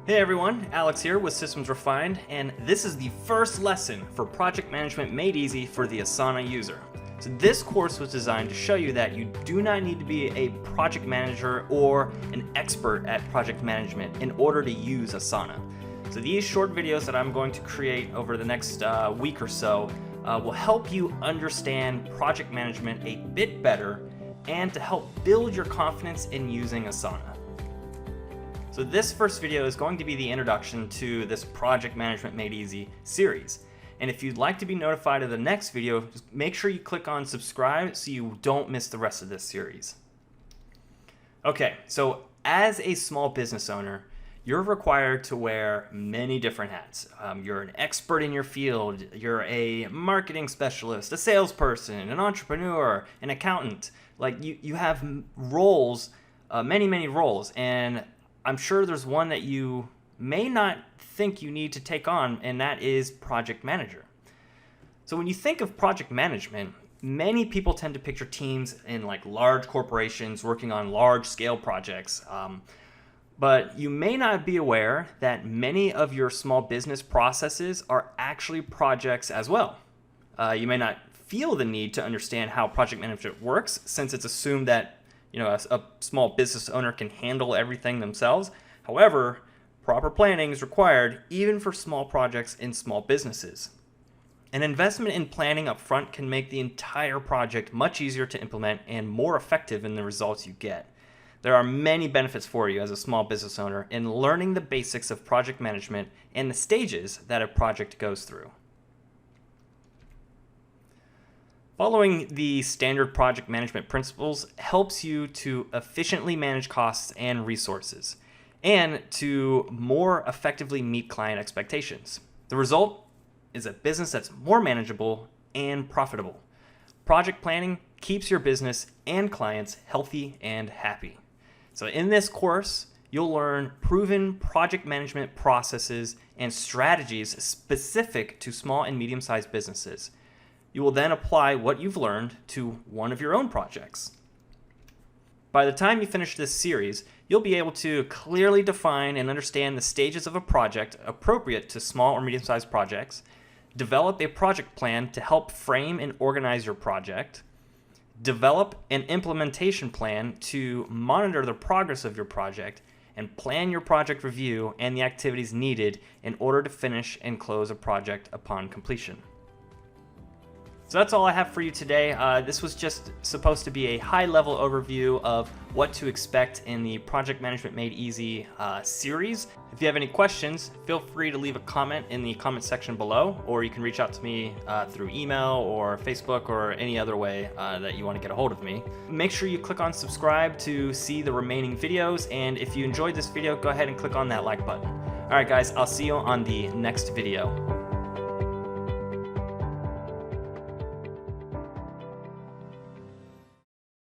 Hey everyone, Alex here with Systems Refined, and this is the first lesson for Project Management Made Easy for the Asana user. So this course was designed to show you that you do not need to be a project manager or an expert at project management in order to use Asana. So these short videos that I'm going to create over the next week or so will help you understand project management a bit better and to help build your confidence in using Asana. So this first video is going to be the introduction to this Project Management Made Easy series. And if you'd like to be notified of the next video, just make sure you click on subscribe so you don't miss the rest of this series. Okay, so as a small business owner, you're required to wear many different hats. You're an expert in your field, you're a marketing specialist, a salesperson, an entrepreneur, an accountant. Like you have roles, many roles, and I'm sure there's one that you may not think you need to take on, and that is project manager. So when you think of project management, many people tend to picture teams in like large corporations working on large scale projects. But you may not be aware that many of your small business processes are actually projects as well. You may not feel the need to understand how project management works, since it's assumed that a small business owner can handle everything themselves. However, proper planning is required even for small projects in small businesses. An investment in planning up front can make the entire project much easier to implement and more effective in the results you get. There are many benefits for you as a small business owner in learning the basics of project management and the stages that a project goes through. Following the standard project management principles helps you to efficiently manage costs and resources, and to more effectively meet client expectations. The result is a business that's more manageable and profitable. Project planning keeps your business and clients healthy and happy. So in this course, you'll learn proven project management processes and strategies specific to small and medium-sized businesses. You will then apply what you've learned to one of your own projects. By the time you finish this series, you'll be able to clearly define and understand the stages of a project appropriate to small or medium-sized projects, develop a project plan to help frame and organize your project, develop an implementation plan to monitor the progress of your project, and plan your project review and the activities needed in order to finish and close a project upon completion. So that's all I have for you today. This was just supposed to be a high-level overview of what to expect in the Project Management Made Easy series. If you have any questions, feel free to leave a comment in the comment section below, or you can reach out to me through email or Facebook or any other way that you want to get a hold of me. Make sure you click on subscribe to see the remaining videos, and if you enjoyed this video, go ahead and click on that like button. All right, guys, I'll see you on the next video.